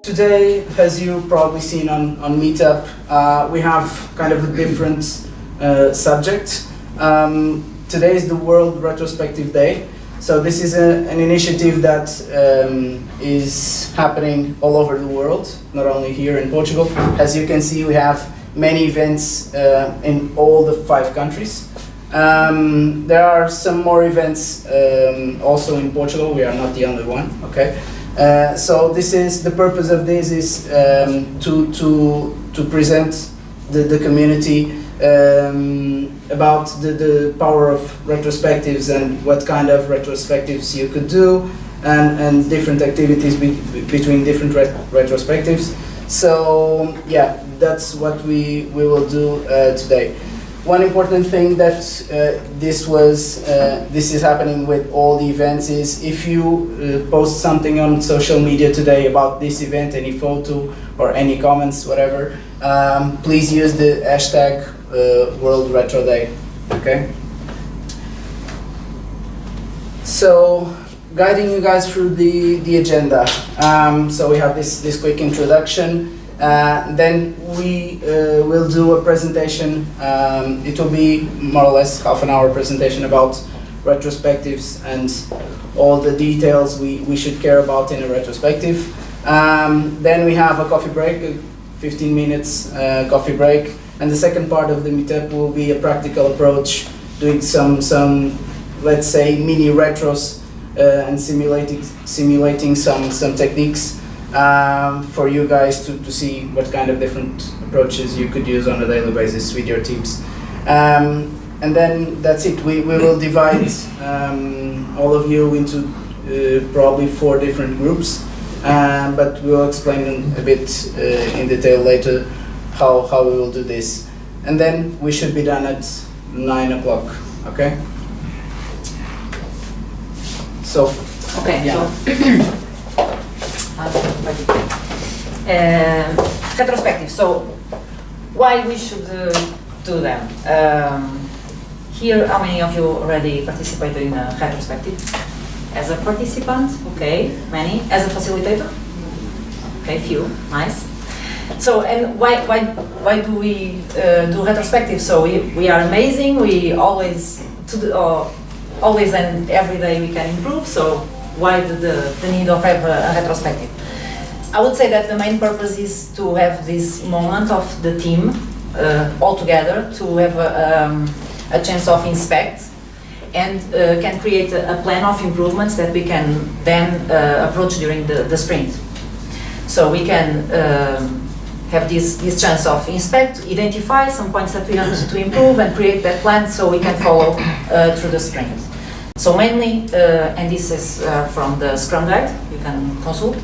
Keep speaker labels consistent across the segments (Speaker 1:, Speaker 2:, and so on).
Speaker 1: Today, as you probably seen on Meetup, we have kind of a different subject. Today is the World Retrospective Day. So this is an initiative that is happening all over the world, not only here in Portugal. As you can see, we have many events in all the 5 countries. There are some more events also in Portugal. We are not the only one, okay? So this is the purpose of this is to present the community about the power of retrospectives and what kind of retrospectives you could do, and different activities between different retrospectives. So yeah, that's what we will do today. One important thing that this is happening with all the events is if you post something on social media today about this event, any photo or any comments, whatever, please use the hashtag World Retro Day. Okay. So guiding you guys through the agenda. So we have this quick introduction. Then we will do a presentation. It will be more or less half an hour presentation about retrospectives and all the details we should care about in a retrospective. Then we have a coffee break, a 15 minutes coffee break. And the second part of the meetup will be a practical approach, doing some let's say, mini retros and simulating some techniques. For you guys to see what kind of different approaches you could use on a daily basis with your teams. And then that's it. We will divide all of you into probably 4 different groups, but we'll explain a bit in detail later how we will do this. And then we should be done at 9 o'clock, okay? So,
Speaker 2: okay,
Speaker 1: yeah.
Speaker 2: Retrospective. So, why we should do them? Here, how many of you already participated in a retrospective? As a participant, okay, many. As a facilitator, okay, few, nice. So, and why do we do retrospective? So we are amazing. We always and every day we can improve. So why the need of have a retrospective? I would say that the main purpose is to have this moment of the team all together, to have a chance of inspect and can create a plan of improvements that we can then approach during the sprint. So we can have this chance of inspect, identify some points that we want to improve and create that plan so we can follow through the sprint. So mainly, and this is from the Scrum Guide, you can consult,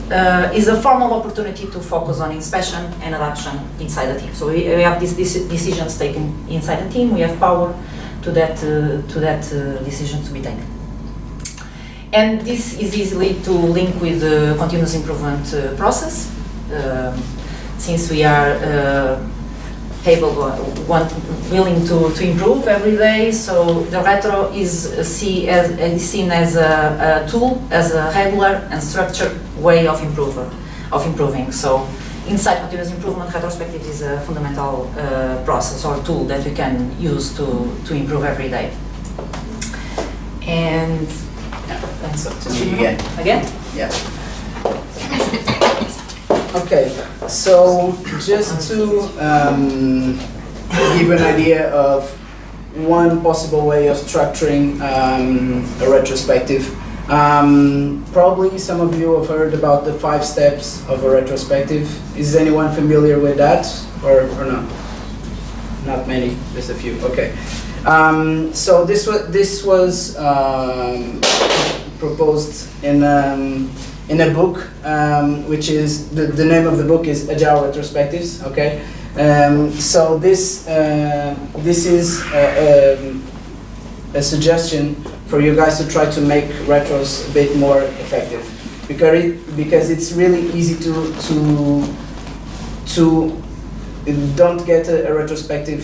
Speaker 2: is a formal opportunity to focus on inspection and adaptation inside the team. So we have these decisions taken inside the team, we have power to that decision to be taken. And this is easily to link with the continuous improvement process, since we are willing to improve every day. So the retro is seen as a tool, as a regular and structured way of improving. So inside continuous improvement, retrospective is a fundamental process or tool that we can use to improve every day. And
Speaker 1: So to me
Speaker 2: again?
Speaker 1: Yeah. Okay, so just to give an idea of one possible way of structuring a retrospective, probably some of you have heard about the 5 steps of a retrospective. Is anyone familiar with that, or not? Not many, just a few. Okay. So this was proposed in a book, which is the name of the book is Agile Retrospectives. Okay, so this is a suggestion for you guys to try to make retros a bit more effective, because it's really easy to don't get a retrospective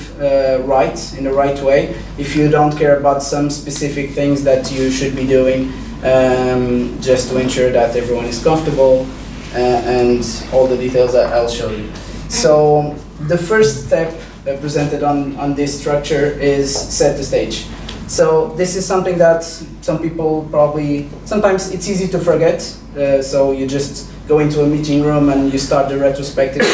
Speaker 1: right in the right way if you don't care about some specific things that you should be doing just to ensure that everyone is comfortable, and all the details that I'll show you. So the first step presented on this structure is set the stage. So this is something that some people probably, sometimes it's easy to forget, so you just go into a meeting room and you start the retrospective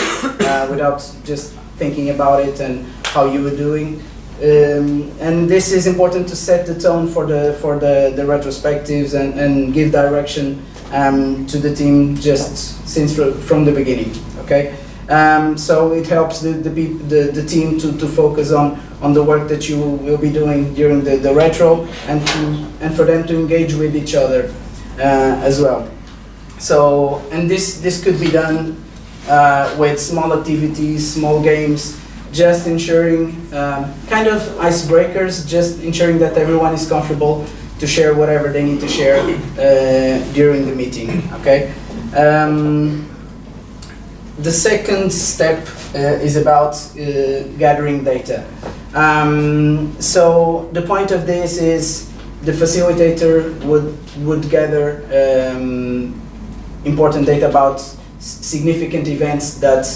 Speaker 1: without just thinking about it and how you were doing. And this is important to set the tone for the retrospectives and give direction to the team just from the beginning. Okay, so it helps the team to focus on the work that you will be doing during the retro, and for them to engage with each other as well. So, and this could be done with small activities, small games, just ensuring kind of icebreakers, just ensuring that everyone is comfortable to share whatever they need to share during the meeting. Okay. The second step is about gathering data. So the point of this is the facilitator would gather important data about significant events that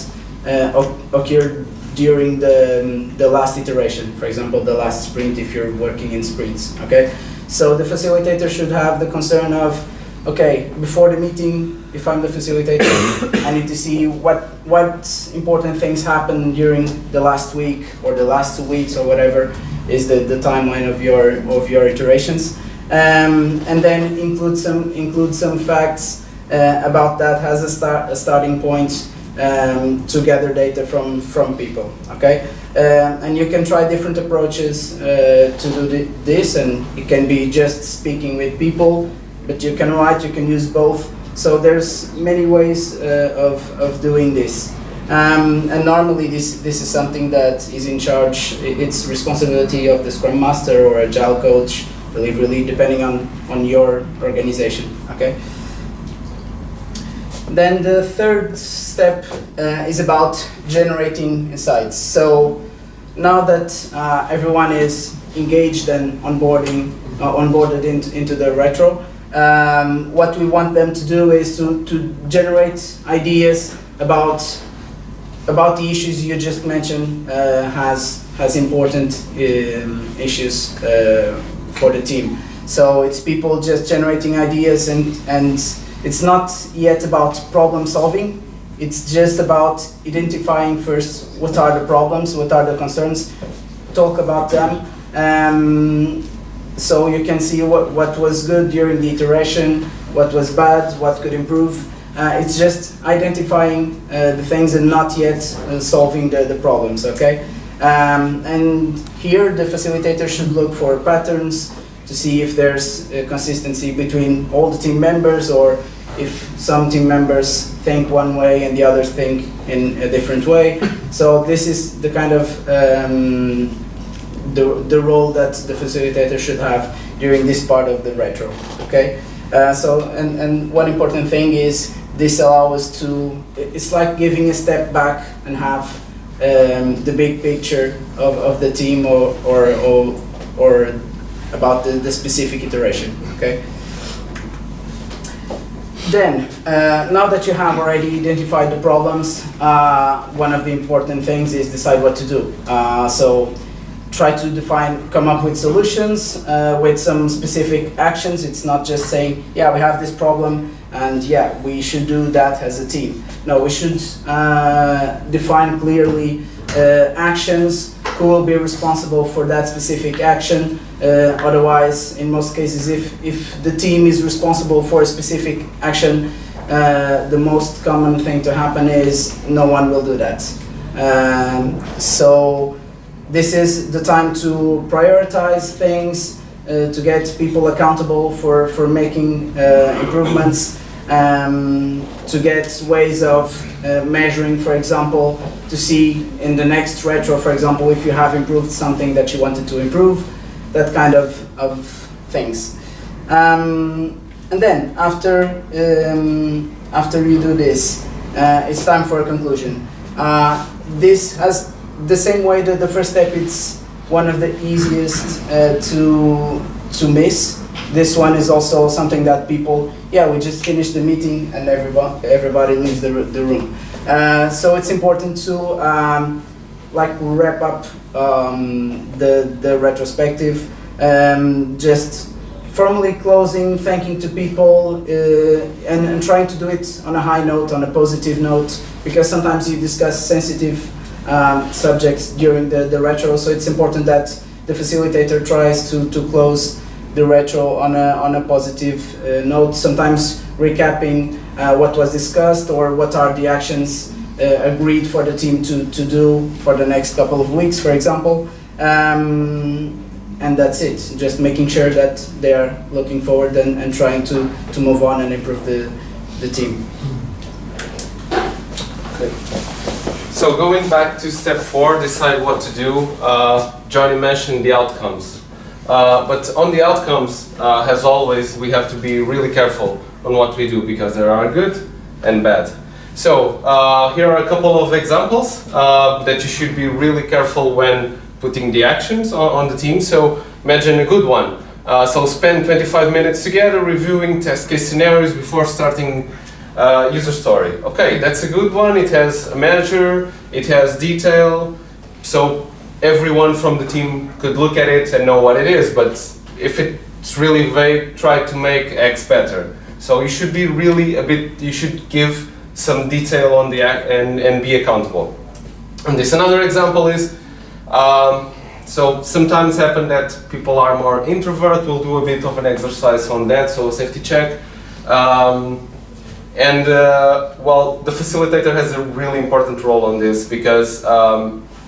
Speaker 1: occurred during the last iteration. For example, the last sprint if you're working in sprints. Okay, so the facilitator should have the concern of, okay, before the meeting, if I'm the facilitator, I need to see what important things happened during the last week or the last 2 weeks or whatever is the timeline of your iterations, and then include some facts about that as a starting point to gather data from people. Okay, and you can try different approaches to do this, and it can be just speaking with people. But you can write, you can use both. So there's many ways of doing this. And normally this is something that is in charge, it's responsibility of the Scrum Master or Agile coach, delivery lead, depending on your organization. Okay. Then the third step is about generating insights. So now that everyone is engaged and onboarded into the retro, what we want them to do is to generate ideas about the issues you just mentioned, has important issues for the team. So it's people just generating ideas, and it's not yet about problem solving. It's just about identifying first what are the problems, what are the concerns, talk about them. So you can see what was good during the iteration, what was bad, what could improve. It's just identifying the things and not yet solving the problems, okay? And here the facilitator should look for patterns to see if there's a consistency between all the team members, or if some team members think one way and the others think in a different way. So this is the kind of the role that the facilitator should have during this part of the retro. Okay, so and one important thing is this allows us to, it's like giving a step back and have the big picture of the team or about the specific iteration. Okay. Then, now that you have already identified the problems, one of the important things is decide what to do. So try to come up with solutions with some specific actions. It's not just saying, yeah, we have this problem and yeah, we should do that as a team. No, we should define clearly actions, who will be responsible for that specific action. Otherwise, in most cases, if the team is responsible for a specific action, the most common thing to happen is no one will do that. So this is the time to prioritize things, to get people accountable for making improvements, to get ways of measuring, for example, to see in the next retro, for example, if you have improved something that you wanted to improve, that kind of things. And then after you do this, it's time for a conclusion. This has the same way that the first step, it's one of the easiest to miss, this one is also something that people, yeah, we just finished the meeting and everybody leaves the room. So it's important to like wrap up the retrospective, just formally closing, thanking to people, and trying to do it on a high note, on a positive note, because sometimes you discuss sensitive subjects during the retro, so it's important that the facilitator tries to close the retro on a positive note, sometimes recapping what was discussed or what are the actions agreed for the team to do for the next couple of weeks, for example. And that's it, just making sure that they are looking forward and trying to move on and improve the team.
Speaker 3: Okay. So going back to step 4, decide what to do. Johnny mentioned the outcomes. But on the outcomes, as always, we have to be really careful on what we do because there are good and bad. So here are a couple of examples that you should be really careful when putting the actions on the team. So imagine a good one. So spend 25 minutes together reviewing test case scenarios before starting user story. Okay, that's a good one. It has a manager, it has detail, so everyone from the team could look at it and know what it is, but if it's really vague, try to make X better. So you should be really you should give some detail on the act and be accountable. And this another example is, so sometimes happen that people are more introvert. We'll do a bit of an exercise on that, so a safety check. Well, the facilitator has a really important role on this because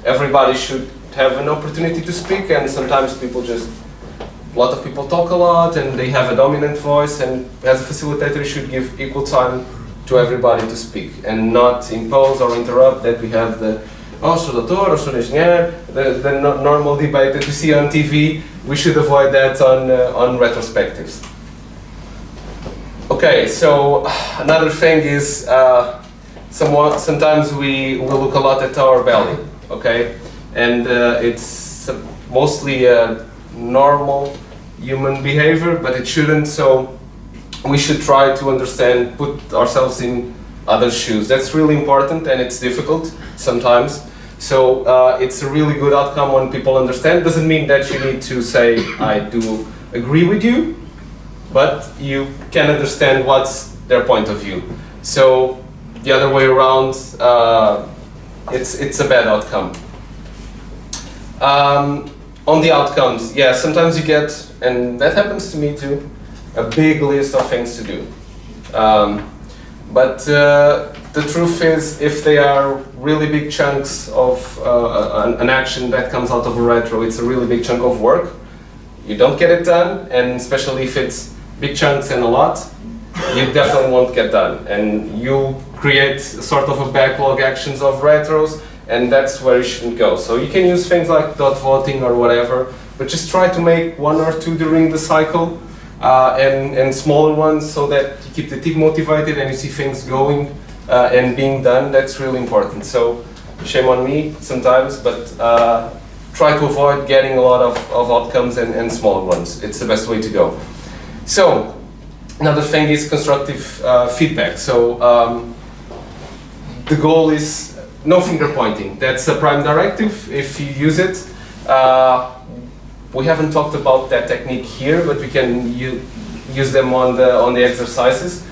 Speaker 3: everybody should have an opportunity to speak, and sometimes a lot of people talk a lot and they have a dominant voice, and as a facilitator you should give equal time to everybody to speak and not impose or interrupt that we have the sou doutor, ou sou engenheiro, the normal debate that we see on TV. We should avoid that on retrospectives. Okay, so another thing is sometimes we look a lot at our belly, okay? And it's mostly a normal human behavior, but it shouldn't, so we should try to understand, put ourselves in other shoes. That's really important, and it's difficult sometimes. So it's a really good outcome when people understand. Doesn't mean that you need to say, I do agree with you, but you can understand what's their point of view. So the other way around, it's a bad outcome. On the outcomes, yeah, sometimes you get, and that happens to me too, a big list of things to do. But the truth is, if they are really big chunks of an action that comes out of a retro, it's a really big chunk of work. You don't get it done, and especially if it's big chunks and a lot, you definitely won't get done. And you create sort of a backlog actions of retros, and that's where you shouldn't go. So you can use things like dot voting or whatever, but just try to make 1 or 2 during the cycle, and smaller ones so that you keep the team motivated and you see things going and being done. That's really important. So shame on me sometimes, but try to avoid getting a lot of outcomes and smaller ones. It's the best way to go. So another thing is constructive feedback. So the goal is no finger pointing. That's a prime directive if you use it. We haven't talked about that technique here, but we can use them on the exercises.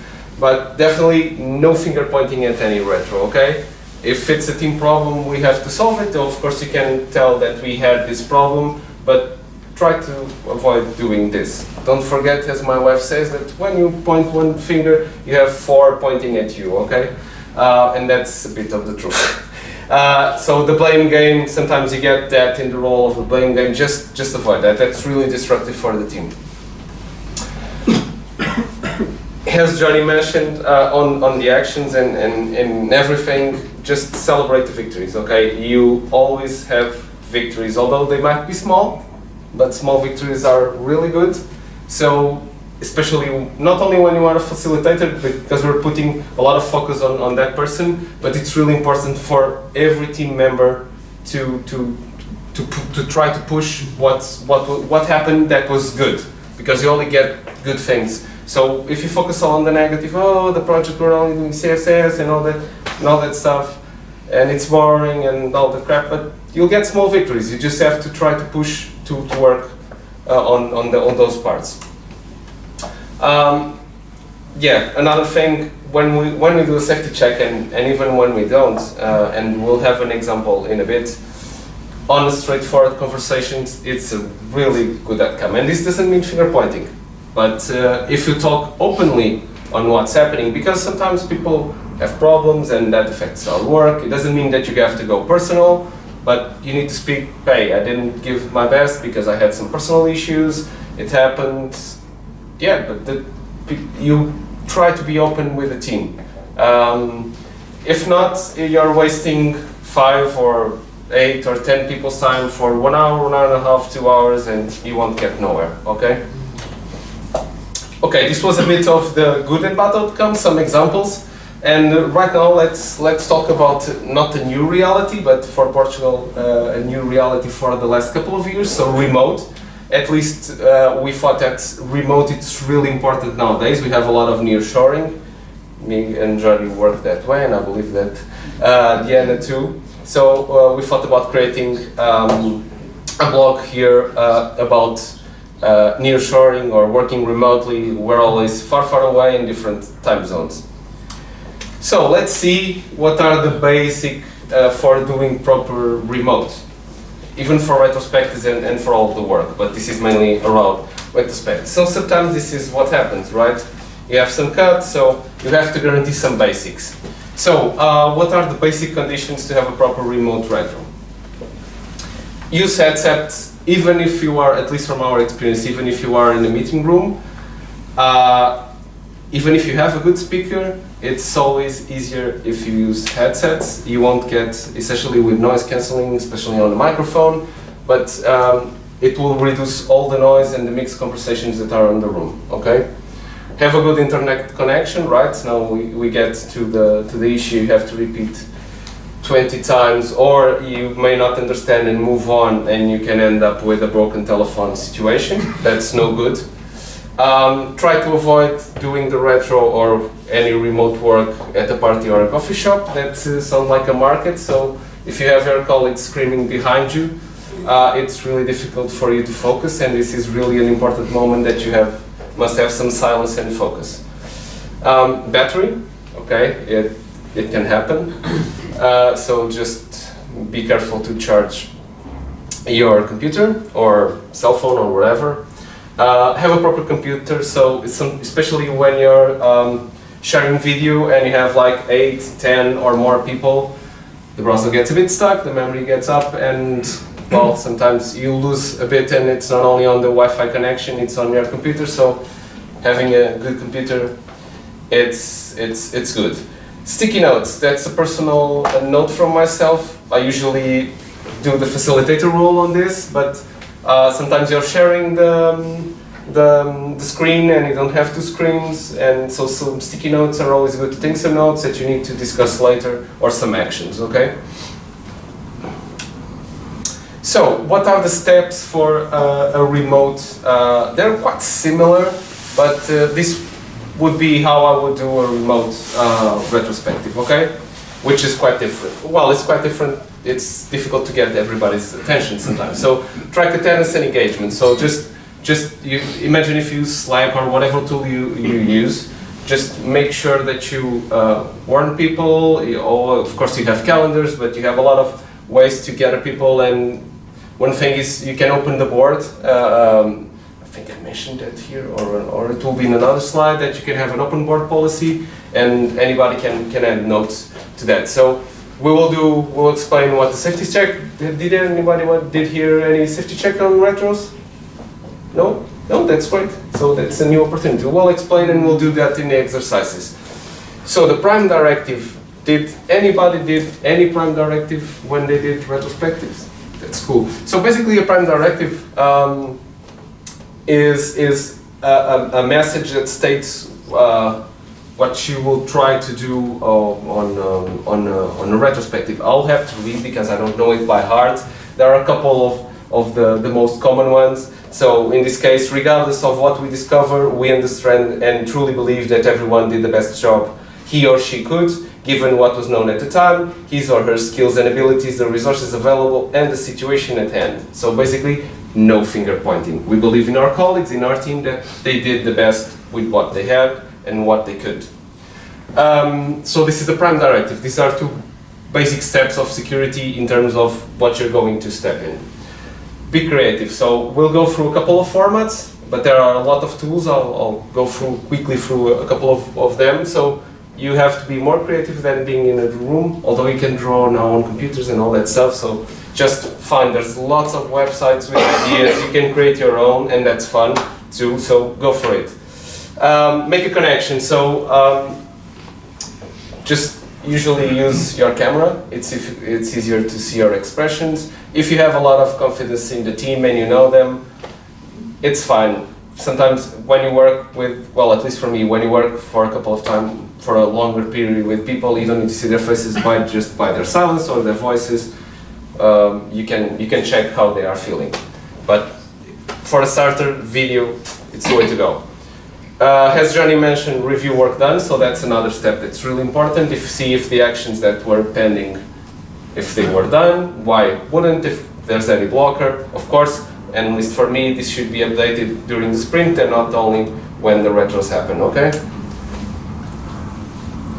Speaker 3: But definitely no finger pointing at any retro, okay? If it's a team problem, we have to solve it. Of course, you can tell that we had this problem, but try to avoid doing this. Don't forget, as my wife says, that when you point one finger, you have 4 pointing at you, okay? And that's a bit of the truth. So the blame game, sometimes you get that in the role of the blame game. Just avoid that. That's really destructive for the team. As Johnny mentioned, on the actions and everything, just celebrate the victories, okay? You always have victories, although they might be small, but small victories are really good. So especially not only when you are a facilitator, because we're putting a lot of focus on that person, but it's really important for every team member to try to push what happened that was good, because you only get good things. So if you focus on the negative, oh, the project we're only doing CSS and all that stuff, and it's boring and all that crap, but you'll get small victories. You just have to try to push to work on those parts. Yeah, another thing, when we do a safety check, and even when we don't, and we'll have an example in a bit, on straightforward conversations, it's a really good outcome. And this doesn't mean finger pointing, but if you talk openly on what's happening, because sometimes people have problems and that affects our work, it doesn't mean that you have to go personal, but you need to speak, hey, I didn't give my best because I had some personal issues, it happened, yeah, but you try to be open with the team. If not, you're wasting 5 or 8 or 10 people's time for 1 hour, 1 hour and a half, 2 hours, and you won't get nowhere, okay? Okay, this was a bit of the good and bad outcomes, some examples. And right now, let's talk about not a new reality, but for Portugal, a new reality for the last couple of years, so remote. At least we thought that remote is really important nowadays. We have a lot of nearshoring. Me and Johnny work that way, and I believe that Diana too. So we thought about creating a blog here about nearshoring or working remotely. We're always far, far away in different time zones. So let's see what are the basic for doing proper remote, even for retrospectives and for all the work, but this is mainly around retrospectives. So sometimes this is what happens, right? You have some cuts, so you have to guarantee some basics. So what are the basic conditions to have a proper remote retro? Use headsets, even if you are, at least from our experience, even if you are in a meeting room, even if you have a good speaker, it's always easier if you use headsets. You won't get, especially with noise cancelling, especially on the microphone, but it will reduce all the noise and the mixed conversations that are in the room, okay? Have a good internet connection, right? Now we get to the issue, you have to repeat 20 times, or you may not understand and move on, and you can end up with a broken telephone situation. That's no good. Try to avoid doing the retro or any remote work at a party or a coffee shop. That sounds like a market, so if you have your colleagues screaming behind you, it's really difficult for you to focus, and this is really an important moment that you must have some silence and focus. Battery, okay, it can happen, so just be careful to charge your computer or cell phone or whatever. Have a proper computer, so especially when you're sharing video and you have like 8, 10 or more people, the browser gets a bit stuck, the memory gets up, and well, sometimes you lose a bit, and it's not only on the Wi-Fi connection, it's on your computer, so having a good computer, it's good. Sticky notes, that's a personal note from myself. I usually do the facilitator role on this, but sometimes you're sharing the screen and you don't have 2 screens, and so some sticky notes are always good to take some notes that you need to discuss later, or some actions, okay? So, what are the steps for a remote? They're quite similar, but this would be how I would do a remote retrospective, okay? Which is quite different. Well, it's quite different. It's difficult to get everybody's attention sometimes. So, track attendance and engagement. So, just you imagine if you use Slack or whatever tool you use, just make sure that you warn people. Of course, you have calendars, but you have a lot of ways to gather people. And one thing is you can open the board. I think I mentioned that here, or it will be in another slide, that you can have an open board policy, and anybody can add notes to that. So we'll explain what the safety check. Did anybody did hear any safety check on retros? No? No, that's great. So that's a new opportunity. We'll explain, and we'll do that in the exercises. So the prime directive, did anybody did any prime directive when they did retrospectives? That's cool. So basically a prime directive is a message that states what you will try to do on a retrospective. I'll have to read because I don't know it by heart. There are a couple of the most common ones. So in this case, regardless of what we discover, we understand and truly believe that everyone did the best job he or she could, given what was known at the time, his or her skills and abilities, the resources available, and the situation at hand. So basically, no finger pointing. We believe in our colleagues, in our team, that they did the best with what they had and what they could. So this is the prime directive. These are two basic steps of security in terms of what you're going to step in. Be creative. So we'll go through a couple of formats, but there are a lot of tools. I'll go quickly through a couple of them. So you have to be more creative than being in a room, although you can draw now on computers and all that stuff. So just find, there's lots of websites with ideas. You can create your own, and that's fun too. So go for it. Make a connection. So just usually use your camera. It's easier to see your expressions. If you have a lot of confidence in the team and you know them, it's fine. Sometimes when you work with, well, at least for me, when you work for a couple of times, for a longer period with people, you don't need to see their faces just by their silence or their voices. You can check how they are feeling. But for a starter, video, it's the way to go. As Johnny mentioned, review work done, so that's another step that's really important. See if the actions that were pending, if they were done, why wouldn't, if there's any blocker, of course, and at least for me, this should be updated during the sprint and not only when the retros happen, okay?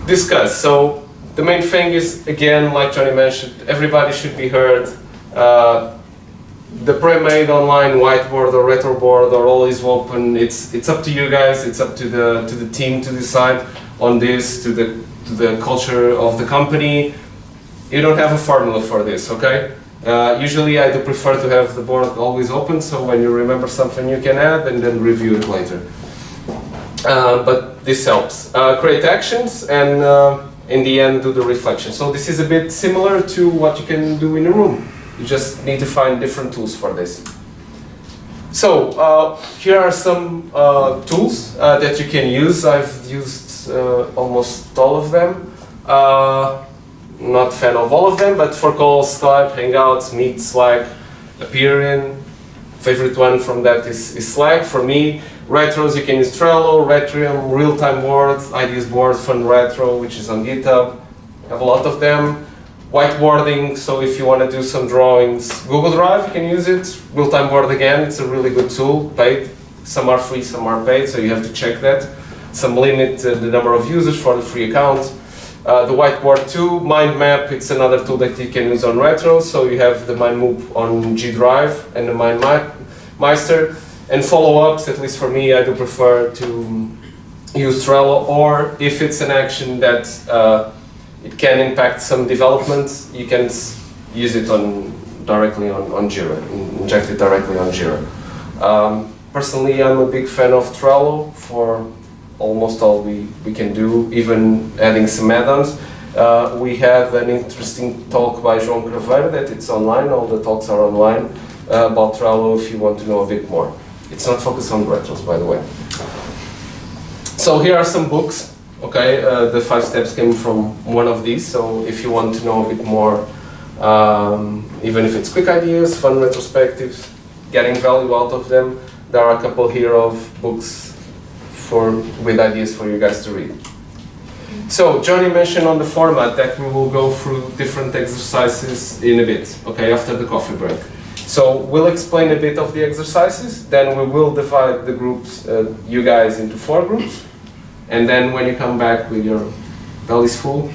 Speaker 3: Discuss. So the main thing is, again, like Johnny mentioned, everybody should be heard. The pre-made online whiteboard or retro board are always open. It's up to you guys. It's up to the team to decide on this, to the culture of the company. You don't have a formula for this, okay? Usually I do prefer to have the board always open, so when you remember something you can add and then review it later. But this helps. Create actions and in the end do the reflection. So this is a bit similar to what you can do in a room. You just need to find different tools for this. So here are some tools that you can use. I've used almost all of them. Not a fan of all of them, but for calls, Skype, Hangouts, Meet, Slack, Appearing. Favorite one from that is Slack. For me, retros, you can use Trello, Retrium, Real-Time Board, Ideas Board, Fun Retro, which is on GitHub. I have a lot of them. Whiteboarding, so if you want to do some drawings, Google Drive, you can use it. Real-Time Board again, it's a really good tool, paid. Some are free, some are paid, so you have to check that. Some limit the number of users for the free account. The Whiteboard 2, Mind Map, it's another tool that you can use on Retro, so you have the Mind Map on G Drive and the Mind Meister. And follow-ups, at least for me, I do prefer to use Trello, or if it's an action that it can impact some development, you can use it directly on Jira, inject it directly on Jira. Personally, I'm a big fan of Trello for almost all we can do, even adding some add-ons. We have an interesting talk by João Craveiro that it's online, all the talks are online, about Trello if you want to know a bit more. It's not focused on retros, by the way. So here are some books. Okay, the 5 steps came from one of these, so if you want to know a bit more, even if it's quick ideas, fun retrospectives, getting value out of them, there are a couple here of books with ideas for you guys to read. So, Johnny mentioned on the format that we will go through different exercises in a bit, okay, after the coffee break. So, we'll explain a bit of the exercises, then we will divide the groups, you guys, into 4 groups. And then when you come back with your bellies full,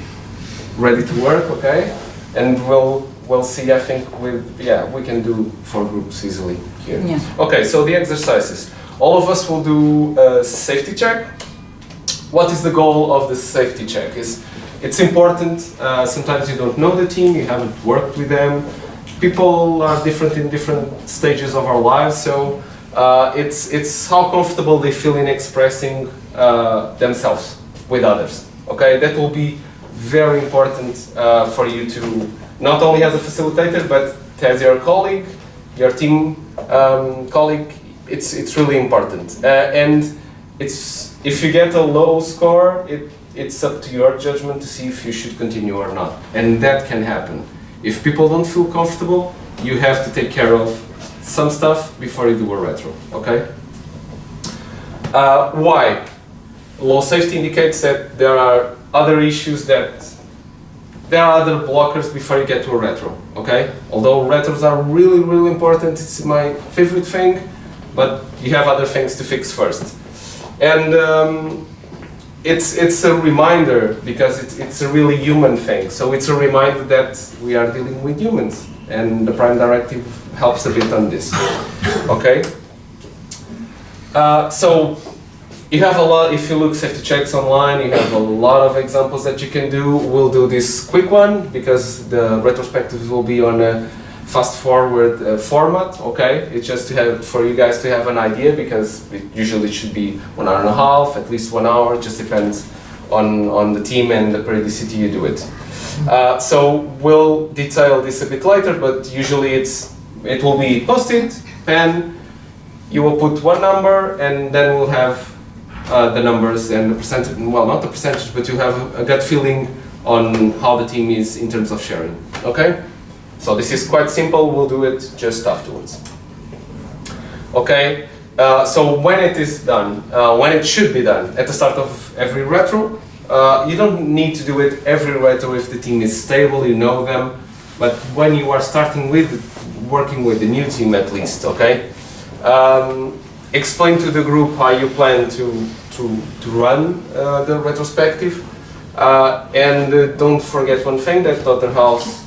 Speaker 3: ready to work, okay? And we'll see, I think, we can do 4 groups easily here. Yeah. Okay, so the exercises. All of us will do a safety check. What is the goal of the safety check? It's important, sometimes you don't know the team, you haven't worked with them. People are different in different stages of our lives, so it's how comfortable they feel in expressing themselves with others. Okay, that will be very important for you to, not only as a facilitator, but as your colleague, your team colleague. It's really important. And if you get a low score, it's up to your judgment to see if you should continue or not. And that can happen. If people don't feel comfortable, you have to take care of some stuff before you do a retro, okay? Why? Low safety indicates that there are other issues there are other blockers before you get to a retro, okay? Although retros are really, really important, it's my favorite thing, but you have other things to fix first. And it's a reminder, because it's a really human thing. So it's a reminder that we are dealing with humans, and the Prime Directive helps a bit on this, okay? So you have a lot, if you look safety checks online, you have a lot of examples that you can do. We'll do this quick one, because the retrospectives will be on a fast-forward format, okay? It's just to have, for you guys to have an idea, because it usually should be 1 hour and a half, at least 1 hour, it just depends on the team and the periodicity you do it. So we'll detail this a bit later, but usually it will be post-it, pen, you will put one number, and then we'll have the numbers and the percentage, well, not the percentage, but you have a gut feeling on how the team is in terms of sharing, okay? So this is quite simple, we'll do it just afterwards. Okay, so when it is done, when it should be done, at the start of every retro, you don't need to do it every retro if the team is stable, you know them, but when you are starting with, working with the new team at least, okay? Explain to the group how you plan to run the retrospective, and don't forget one thing that Dr. House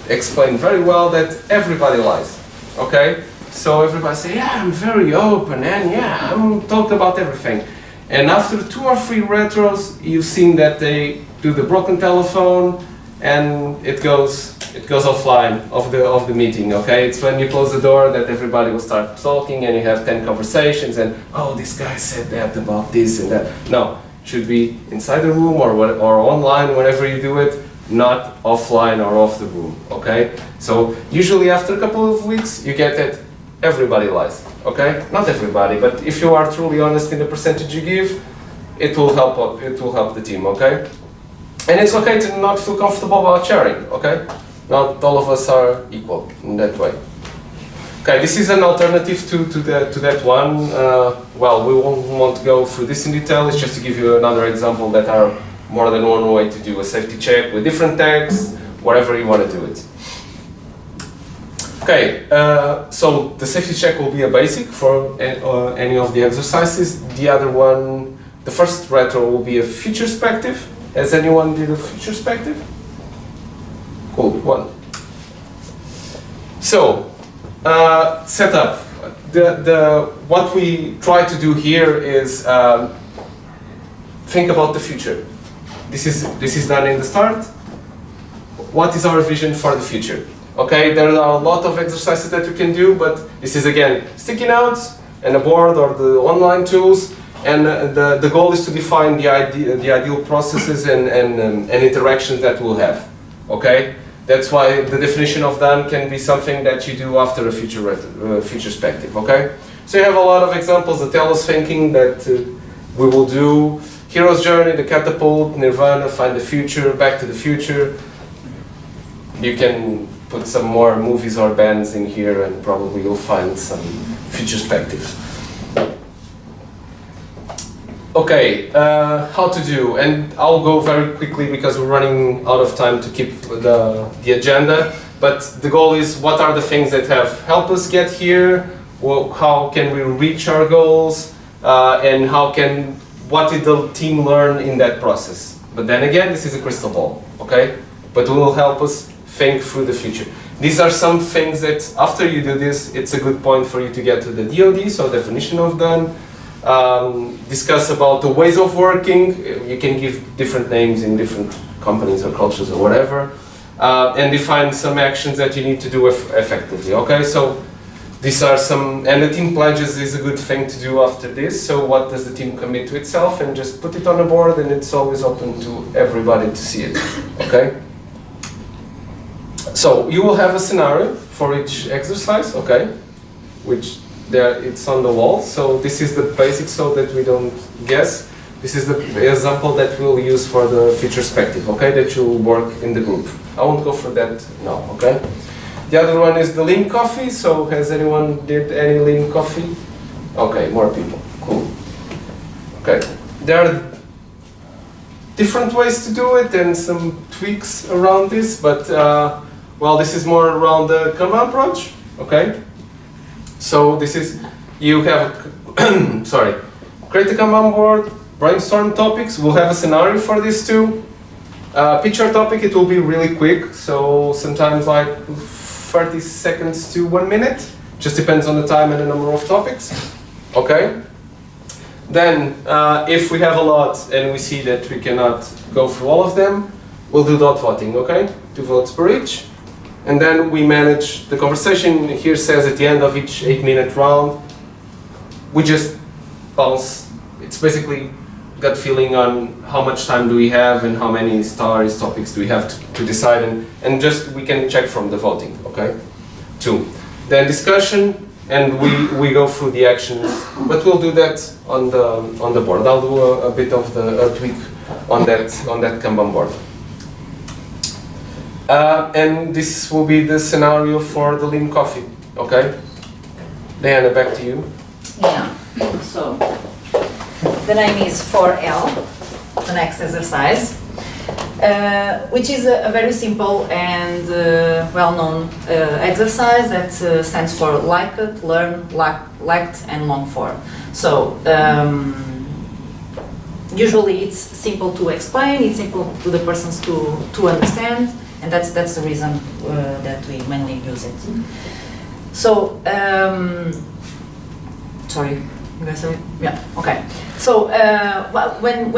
Speaker 3: explained very well, that everybody lies, okay? So everybody say, yeah, I'm very open, and yeah, I'm talk about everything. And after 2 or 3 retros, you've seen that they do the broken telephone, and it goes offline of the meeting, okay? It's when you close the door that everybody will start talking, and you have 10 conversations, and oh, this guy said that about this and that. No, it should be inside the room or online, whenever you do it, not offline or off the room, okay? So usually after a couple of weeks, you get that everybody lies, okay? Not everybody, but if you are truly honest in the percentage you give, it will help the team, okay? And it's okay to not feel comfortable about sharing, okay? Not all of us are equal in that way. Okay, this is an alternative to that one. Well, we won't go through this in detail, it's just to give you another example that are more than one way to do a safety check with different tags, whatever you want to do it. Okay, so the safety check will be a basic for any of the exercises. The other one, the first retro will be a futurespective. Has anyone did a futurespective? Cool, one. So, setup. What we try to do here is think about the future. This is done in the start. What is our vision for the future? Okay, there are a lot of exercises that we can do, but this is again sticky notes and a board or the online tools, and the goal is to define the ideal processes and interactions that we'll have. Okay, that's why the definition of done can be something that you do after a futurespective. Okay, so you have a lot of examples that tell us thinking that we will do. Hero's Journey, the Catapult, Nirvana, Find the Future, Back to the Future. You can put some more movies or bands in here and probably you'll find some futurespectives. Okay, how to do, and I'll go very quickly because we're running out of time to keep the agenda, but the goal is what are the things that have helped us get here, how can we reach our goals, and what did the team learn in that process. But then again, this is a crystal ball, okay? But it will help us think through the future. These are some things that after you do this, it's a good point for you to get to the DOD, so definition of done, discuss about the ways of working. You can give different names in different companies or cultures or whatever, and define some actions that you need to do effectively, okay? So these are some, and the team pledges is a good thing to do after this. So what does the team commit to itself, and just put it on a board, and it's always open to everybody to see it, okay? So you will have a scenario for each exercise, okay? Which it's on the wall. So this is the basic so that we don't guess. This is the example that we'll use for the futurespective, okay? That you'll work in the group. I won't go for that now, okay? The other one is the lean coffee. So has anyone did any lean coffee? Okay, more people. Cool. Okay. There are different ways to do it and some tweaks around this, but well, this is more around the Kanban approach. Okay. So this is, you have, sorry, create a Kanban board, brainstorm topics. We'll have a scenario for this too. Pitch your topic. It will be really quick. So sometimes like 30 seconds to 1 minute. Just depends on the time and the number of topics. Okay. Then, if we have a lot and we see that we cannot go through all of them, we'll do dot voting, okay? 2 votes per each. And then we manage the conversation. Here says at the end of each 8-minute round, we just bounce. It's basically gut feeling on how much time do we have and how many stories, topics do we have to decide. And just we can check from the voting, okay? 2. Then discussion. And we go through the actions, but we'll do that on the board. I'll do a bit of a tweak on that Kanban board. And this will be the scenario for the lean coffee. Okay, Diana, back to you.
Speaker 2: Yeah. So the name is 4L. The next exercise. Which is a very simple and well-known exercise that stands for like it, learn, liked, and long for. So usually it's simple to explain, it's simple to the persons to understand, and that's the reason that we mainly use it. So sorry. Yeah. Okay. So when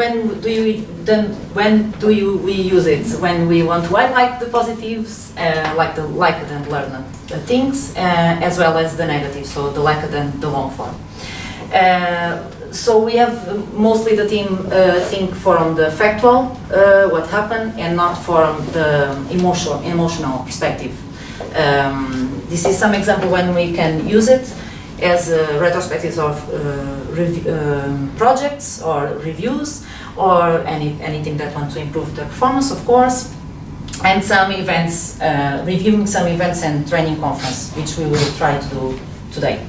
Speaker 2: do we use it? When we want to highlight the positives, like the liked and learned things, as well as the negatives. So the liked and the long form. So we have mostly the team think from the factual, what happened, and not from the emotional perspective. This is some example when we can use it as retrospectives of projects or reviews, or anything that wants to improve the performance, of course, and some events, reviewing some events and training conference, which we will try to do today.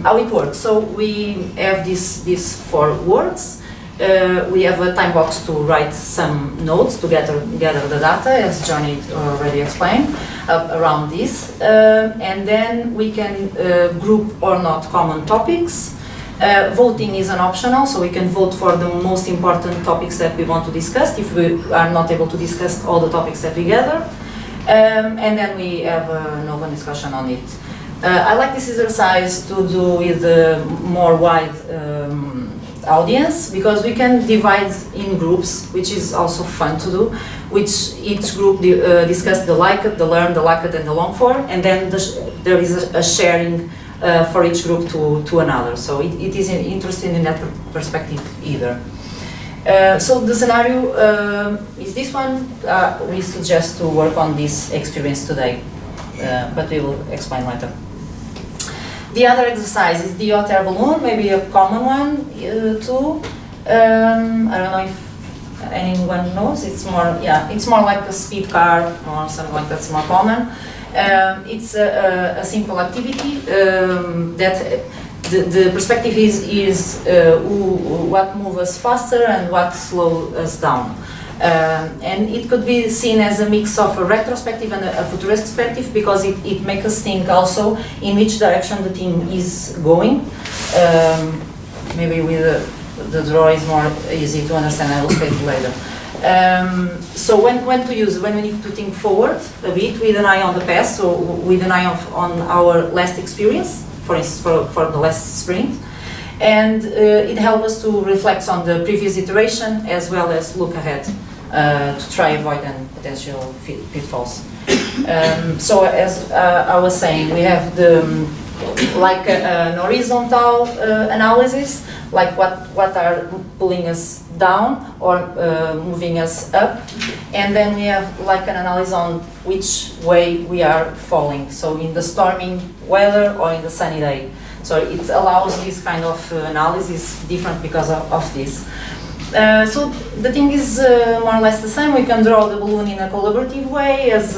Speaker 2: How it works? So we have these 4 words. We have a time box to write some notes to gather the data, as Johnny already explained, around this. And then we can group or not common topics. Voting is an optional, so we can vote for the most important topics that we want to discuss if we are not able to discuss all the topics that we gather. And then we have an open discussion on it. I like this exercise to do with a more wide audience, because we can divide in groups, which is also fun to do, which each group discuss the liked, the learned, the liked, and the long for, and then there is a sharing for each group to another. So it is interesting in that perspective either. So the scenario is this one. We suggest to work on this experience today, but we will explain later. The other exercise is the hot air balloon, maybe a common one too. I don't know if anyone knows. It's more like a speed car or something like that's more common. It's a simple activity that the perspective is what moves us faster and what slows us down. And it could be seen as a mix of a retrospective and a futuristic perspective, because it makes us think also in which direction the team is going. Maybe with the draw is more easy to understand. I will explain later. So when to use, when we need to think forward a bit with an eye on the past, so with an eye on our last experience, for instance, for the last sprint. And it helps us to reflect on the previous iteration as well as look ahead to try avoid any potential pitfalls. So as I was saying, we have an horizontal analysis, like what are pulling us down or moving us up, and then we have like an analysis on which way we are falling, so in the storming weather or in the sunny day. So it allows this kind of analysis different because of this. So the thing is more or less the same. We can draw the balloon in a collaborative way, as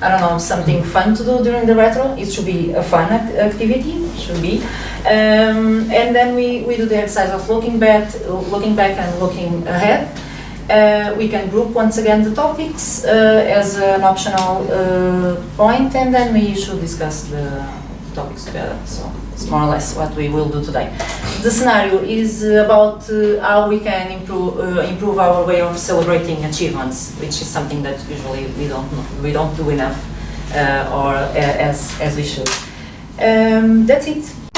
Speaker 2: I don't know, something fun to do during the retro. It should be a fun activity, should be. And then we do the exercise of looking back and looking ahead. We can group once again the topics as an optional point, and then we should discuss the topics together. So it's more or less what we will do today. The scenario is about how we can improve our way of celebrating achievements, which is something that usually we don't do enough or as we should. That's it.